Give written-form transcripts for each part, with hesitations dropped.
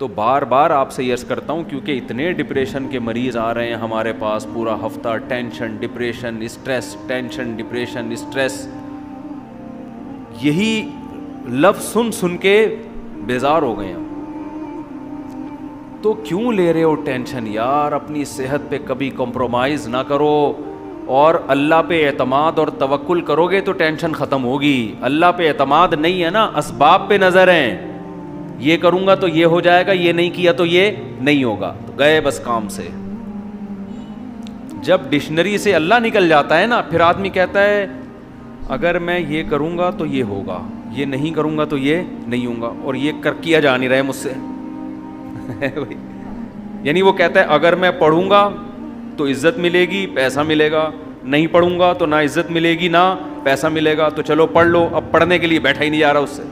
تو بار بار آپ سے عرض کرتا ہوں، کیونکہ اتنے ڈپریشن کے مریض آ رہے ہیں ہمارے پاس پورا ہفتہ، tension depression stress, tension depression stress, یہی لفظ سن سن کے بیزار ہو گئے ہیں. تو کیوں لے رہے ہو ٹینشن یار؟ اپنی صحت پہ کبھی کمپرومائز نہ کرو، اور اللہ پہ اعتماد اور توکل کرو گے تو ٹینشن ختم ہوگی. اللہ پہ اعتماد نہیں ہے نا، اسباب پہ نظر ہیں، یہ کروں گا تو یہ ہو جائے گا، یہ نہیں کیا تو یہ نہیں ہوگا، تو گئے بس کام سے. جب ڈکشنری سے اللہ نکل جاتا ہے نا، پھر آدمی کہتا ہے اگر میں یہ کروں گا تو یہ ہوگا، یہ نہیں کروں گا تو یہ نہیں ہوگا، اور یہ کیا جا نہیں رہا ہے مجھ سے. یعنی وہ کہتا ہے اگر میں پڑھوں گا تو عزت ملے گی، پیسہ ملے گا، نہیں پڑھوں گا تو نہ عزت ملے گی نہ پیسہ ملے گا، تو چلو پڑھ لو. اب پڑھنے کے لیے بیٹھا ہی نہیں جا رہا اس سے.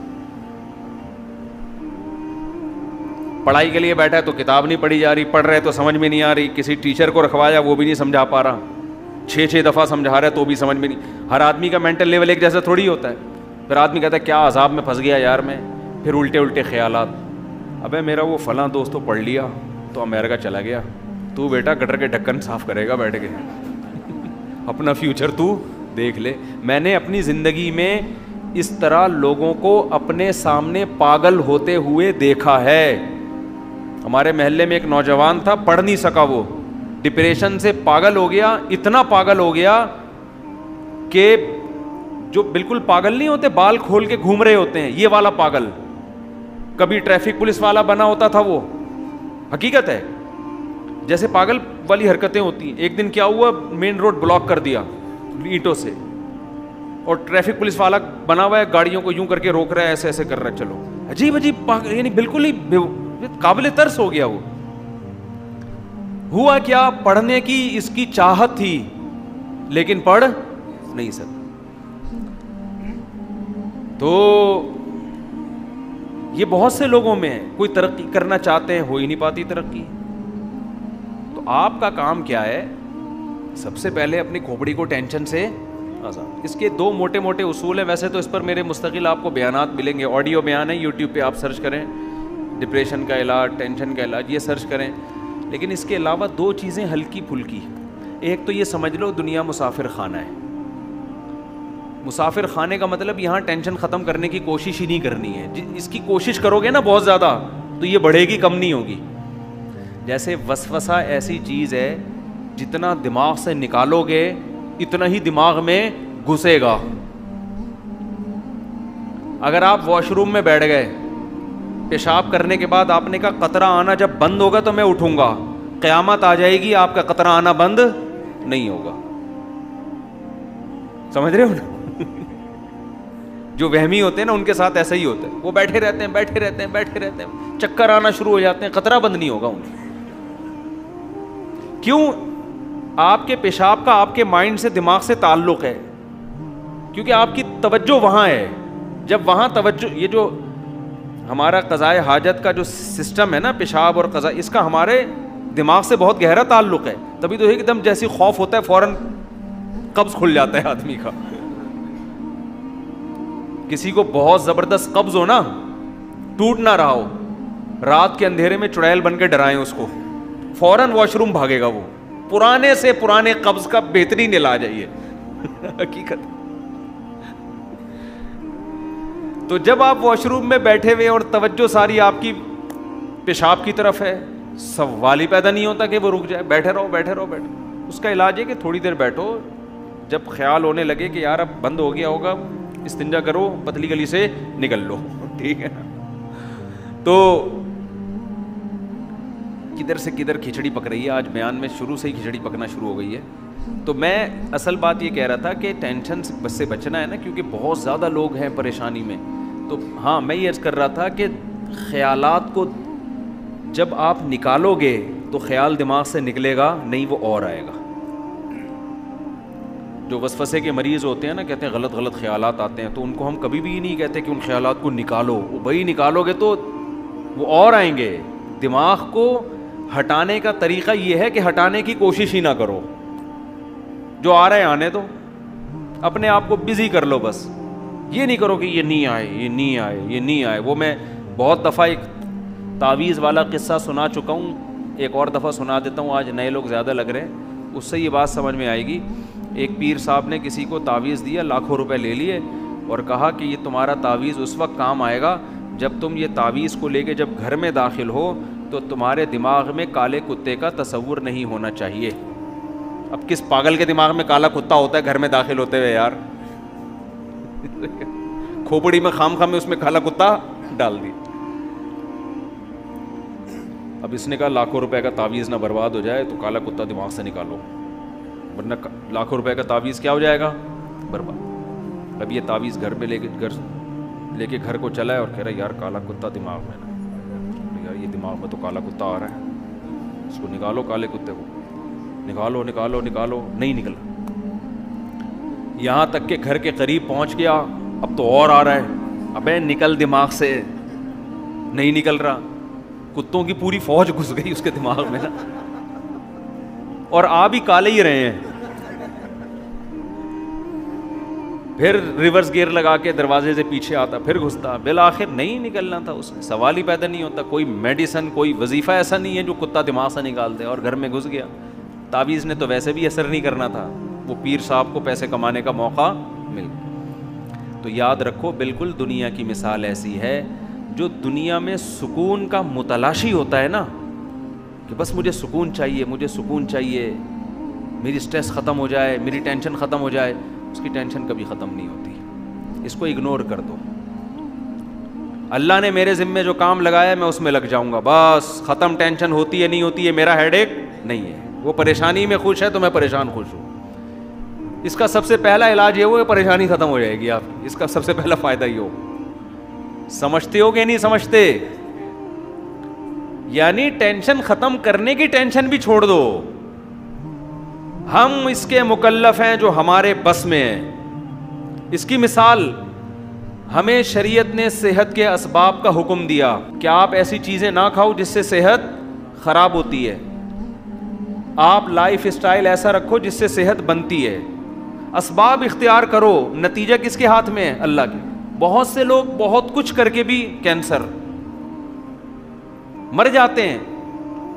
پڑھائی کے لیے بیٹھا ہے تو کتاب نہیں پڑھی جا رہی، پڑھ رہے تو سمجھ میں نہیں آ رہی، کسی ٹیچر کو رکھوایا وہ بھی نہیں سمجھا پا رہا، 6 دفعہ سمجھا رہا ہے تو بھی سمجھ میں نہیں. ہر آدمی کا مینٹل لیول ایک جیسا تھوڑی ہوتا ہے. پھر آدمی کہتا ہے کیا عذاب میں پھنس گیا یار میں. پھر الٹے خیالات، ابے میرا وہ فلاں دوست تو پڑھ لیا تو امریکہ چلا گیا، تو بیٹا گٹر کے ڈھکن صاف کرے گا بیٹھ کے، اپنا فیوچر تو دیکھ لے. میں نے اپنی زندگی میں اس طرح لوگوں کو اپنے سامنے پاگل ہوتے ہوئے دیکھا ہے. ہمارے محلے میں ایک نوجوان تھا، پڑھ نہیں سکا، وہ ڈپریشن سے پاگل ہو گیا، اتنا پاگل ہو گیا کہ جو بالکل پاگل نہیں ہوتے، بال کھول کے گھوم رہے ہوتے ہیں، یہ والا پاگل. کبھی ٹریفک پولیس والا بنا ہوتا تھا، وہ حقیقت ہے، جیسے پاگل والی حرکتیں ہوتی ہیں. ایک دن کیا ہوا، مین روڈ بلاک کر دیا اینٹوں سے، اور ٹریفک پولیس والا بنا ہوا ہے، گاڑیوں کو یوں کر کے روک رہا ہے، ایسے ایسے کر رہا ہے. چلو عجیب یعنی بالکل ہی قابل ترس ہو گیا. وہ ہوا کیا، پڑھنے کی اس کی چاہت تھی لیکن پڑھ نہیں سکتا. تو یہ بہت سے لوگوں میں ہے، کوئی ترقی کرنا چاہتے ہیں، ہو ہی نہیں پاتی ترقی. تو آپ کا کام کیا ہے؟ سب سے پہلے اپنی کھوپڑی کو ٹینشن سے آزاد. اس کے 2 موٹے موٹے اصول ہیں. ویسے تو اس پر میرے مستقل آپ کو بیانات ملیں گے، آڈیو بیان ہے، یوٹیوب پہ آپ سرچ کریں، ڈپریشن کا علاج، ٹینشن کا علاج، یہ سرچ کریں. لیکن اس کے علاوہ 2 چیزیں ہلکی پھلکی. ایک تو یہ سمجھ لو دنیا مسافر خانہ ہے. مسافر خانے کا مطلب یہاں ٹینشن ختم کرنے کی کوشش ہی نہیں کرنی ہے. اس کی کوشش کرو گے نا بہت زیادہ تو یہ بڑھے گی، کم نہیں ہوگی. جیسے وسوسہ ایسی چیز ہے، جتنا دماغ سے نکالو گے اتنا ہی دماغ میں گھسے گا. اگر آپ واش روم میں بیٹھ گئے، پیشاب کرنے کے بعد آپ نے کہا قطرہ آنا جب بند ہوگا تو میں اٹھوں گا، قیامت آ جائے گی آپ کا قطرہ آنا بند نہیں ہوگا. سمجھ رہے ہو نا؟ جو وہمی ہوتے ہیں نا ان کے ساتھ ایسا ہی ہوتا ہے، وہ بیٹھے رہتے ہیں، چکر آنا شروع ہو جاتے ہیں، قطرہ بند نہیں ہوگا انہیں. کیوں؟ آپ کے پیشاب کا آپ کے مائنڈ سے، دماغ سے تعلق ہے، کیونکہ آپ کی توجہ وہاں ہے. جب وہاں توجہ، یہ جو ہمارا قضائے حاجت کا جو سسٹم ہے نا، پیشاب اور قضاء، اس کا ہمارے دماغ سے بہت گہرا تعلق ہے. تبھی تو ایک دم جیسی خوف ہوتا ہے فوراً قبض کھل جاتا ہے آدمی کا. کسی کو بہت زبردست قبض ہو نا، ٹوٹ نہ رہا ہو، رات کے اندھیرے میں چڑیل بن کے ڈرائیں اس کو، فوراً واش روم بھاگے گا. وہ پرانے سے پرانے قبض کا بہترین علاج ہے یہ، حقیقت. تو جب آپ واش روم میں بیٹھے ہوئے اور توجہ ساری آپ کی پیشاب کی طرف ہے، سوال ہی پیدا نہیں ہوتا کہ وہ رک جائے. بیٹھے رہو. اس کا علاج ہے کہ تھوڑی دیر بیٹھو، جب خیال ہونے لگے کہ یار اب بند ہو گیا ہوگا، استنجا کرو، پتلی گلی سے نکل لو، ٹھیک ہے نا. تو کدھر سے کدھر کھچڑی پک رہی ہے آج بیان میں، شروع سے ہی کھچڑی پکنا شروع ہو گئی ہے. تو میں اصل بات یہ کہہ رہا تھا کہ ٹینشن سے بچنا ہے نا، کیونکہ بہت زیادہ لوگ ہیں پریشانی میں. تو ہاں میں یہ عرض کر رہا تھا کہ خیالات کو جب آپ نکالو گے تو خیال دماغ سے نکلے گا نہیں، وہ اور آئے گا. جو وسوسے کے مریض ہوتے ہیں نا، کہتے ہیں غلط خیالات آتے ہیں، تو ان کو ہم کبھی بھی نہیں کہتے کہ ان خیالات کو نکالو. بھائی نکالو گے تو وہ اور آئیں گے. دماغ کو ہٹانے کا طریقہ یہ ہے کہ ہٹانے کی کوشش ہی نہ کرو، جو آ رہے آنے دو، اپنے آپ کو بزی کر لو. بس یہ نہیں کرو کہ یہ نہیں آئے. وہ میں بہت دفعہ ایک تعویذ والا قصہ سنا چکا ہوں, ایک اور دفعہ سنا دیتا ہوں, آج نئے لوگ زیادہ لگ رہے ہیں, اس سے یہ بات سمجھ میں آئے گی. ایک پیر صاحب نے کسی کو تعویذ دیا, لاکھوں روپے لے لیے اور کہا کہ یہ تمہارا تعویذ اس وقت کام آئے گا جب تم یہ تعویذ کو لے کے جب گھر میں داخل ہو تو تمہارے دماغ میں کالے کتے کا تصور نہیں ہونا چاہیے. اب کس پاگل کے دماغ میں کالا کتا ہوتا ہے گھر میں داخل ہوتے ہوئے یار؟ کھوپڑی میں خام خام میں اس میں کالا کتا ڈال دی. اب اس نے کہا لاکھوں روپے کا تعویذ نہ برباد ہو جائے تو کالا کتا دماغ سے نکالو, ورنہ لاکھوں روپے کا تعویذ کیا ہو جائے گا؟ برباد. اب یہ تعویذ گھر پہ لے کے گھر کو چلا ہے اور کہہ رہا ہے یار کالا کتا دماغ میں نا, یار یہ دماغ میں تو کالا کتا آ رہا ہے, اس کو نکالو کالے کتے کو, نکالو نکالو نکالو, نہیں نکلا. یہاں تک کہ گھر کے قریب پہنچ گیا, اب تو اور آ رہا ہے, ابے نکل دماغ سے, نہیں نکل رہا. کتوں کی پوری فوج گھس گئی اس کے دماغ میں نا, اور آ بھی کالے ہی رہے ہیں. پھر ریورس گیئر لگا کے دروازے سے پیچھے آتا, پھر گھستا, بالآخر نہیں نکلنا تھا اس میں, سوال ہی پیدا نہیں ہوتا. کوئی میڈیسن کوئی وظیفہ ایسا نہیں ہے جو کتا دماغ سے نکال دے, اور گھر میں گھس گیا. تعویذ نے تو ویسے بھی اثر نہیں کرنا تھا, وہ پیر صاحب کو پیسے کمانے کا موقع مل گیا. تو یاد رکھو بالکل دنیا کی مثال ایسی ہے, جو دنیا میں سکون کا متلاشی ہوتا ہے نا, کہ بس مجھے سکون چاہیے, مجھے سکون چاہیے, میری سٹریس ختم ہو جائے, میری ٹینشن ختم ہو جائے, اس کی ٹینشن کبھی ختم نہیں ہوتی. اس کو اگنور کر دو. اللہ نے میرے ذمے جو کام لگایا ہے میں اس میں لگ جاؤں گا, بس ختم. ٹینشن ہوتی ہے نہیں ہوتی ہے میرا ہیڈ ایک نہیں ہے. وہ پریشانی میں خوش ہے تو میں پریشان خوش ہوں. اس کا سب سے پہلا علاج یہ ہو کہ پریشانی ختم ہو جائے گی آپ کی, اس کا سب سے پہلا فائدہ یہ ہو. سمجھتے ہو کہ نہیں سمجھتے؟ یعنی ٹینشن ختم کرنے کی ٹینشن بھی چھوڑ دو, ہم اس کے مکلف ہیں جو ہمارے بس میں ہیں. اس کی مثال, ہمیں شریعت نے صحت کے اسباب کا حکم دیا کہ آپ ایسی چیزیں نہ کھاؤ جس سے صحت خراب ہوتی ہے, آپ لائف اسٹائل ایسا رکھو جس سے صحت بنتی ہے. اسباب اختیار کرو, نتیجہ کس کے ہاتھ میں ہے؟ اللہ کے. بہت سے لوگ بہت کچھ کر کے بھی کینسر مر جاتے ہیں,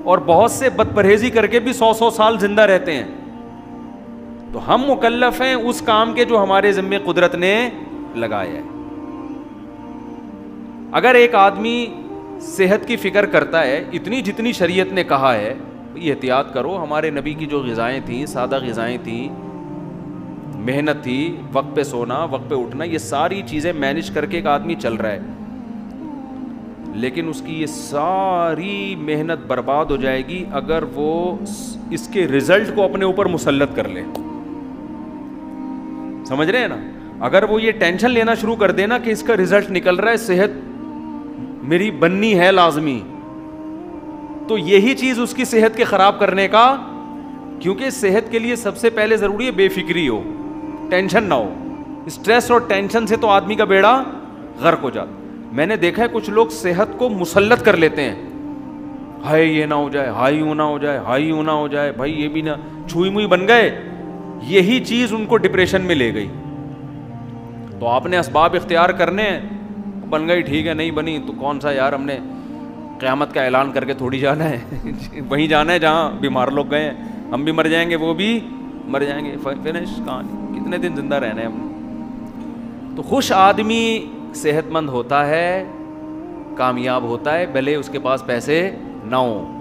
اور بہت سے بد پرہیزی کر کے بھی 100 سال زندہ رہتے ہیں. تو ہم مکلف ہیں اس کام کے جو ہمارے ذمے قدرت نے لگایا ہے. اگر ایک آدمی صحت کی فکر کرتا ہے اتنی جتنی شریعت نے کہا ہے, احتیاط کرو. ہمارے نبی کی جو غذائیں تھیں, سادہ غذائیں تھیں, محنت تھی, وقت پہ سونا, وقت پہ اٹھنا, یہ ساری چیزیں مینج کر کے ایک آدمی چل رہا ہے, لیکن اس کی یہ ساری محنت برباد ہو جائے گی اگر وہ اس کے رزلٹ کو اپنے اوپر مسلط کر لے. سمجھ رہے ہیں نا؟ اگر وہ یہ ٹینشن لینا شروع کر دینا کہ اس کا رزلٹ نکل رہا ہے, صحت میری بننی ہے لازمی, تو یہی چیز اس کی صحت کے خراب کرنے کا, کیونکہ صحت کے لیے سب سے پہلے ضروری ہے بے فکری ہو, ٹینشن نہ ہو. اسٹریس اور ٹینشن سے تو آدمی کا بیڑا غرق ہو جاتا. میں نے دیکھا ہے کچھ لوگ صحت کو مسلط کر لیتے ہیں, ہائی یہ نہ ہو جائے, ہائی یوں نہ ہو جائے, ہائی یوں نہ ہو جائے, بھائی یہ بھی نہ, چھوئی موئی بن گئے. یہی چیز ان کو ڈپریشن میں لے گئی. تو آپ نے اسباب اختیار کرنے ہیں, بن گئی ٹھیک ہے, نہیں بنی تو کون سا یار, ہم نے قیامت کا اعلان کر کے تھوڑی جانا ہے. وہیں جانا ہے جہاں بیمار لوگ گئے ہیں. ہم بھی مر جائیں گے, وہ بھی مر جائیں گے, فنش کہانی. کتنے دن زندہ رہنا ہے ہم نے. تو خوش آدمی صحت مند ہوتا ہے, کامیاب ہوتا ہے, بھلے اس کے پاس پیسے نہ ہوں.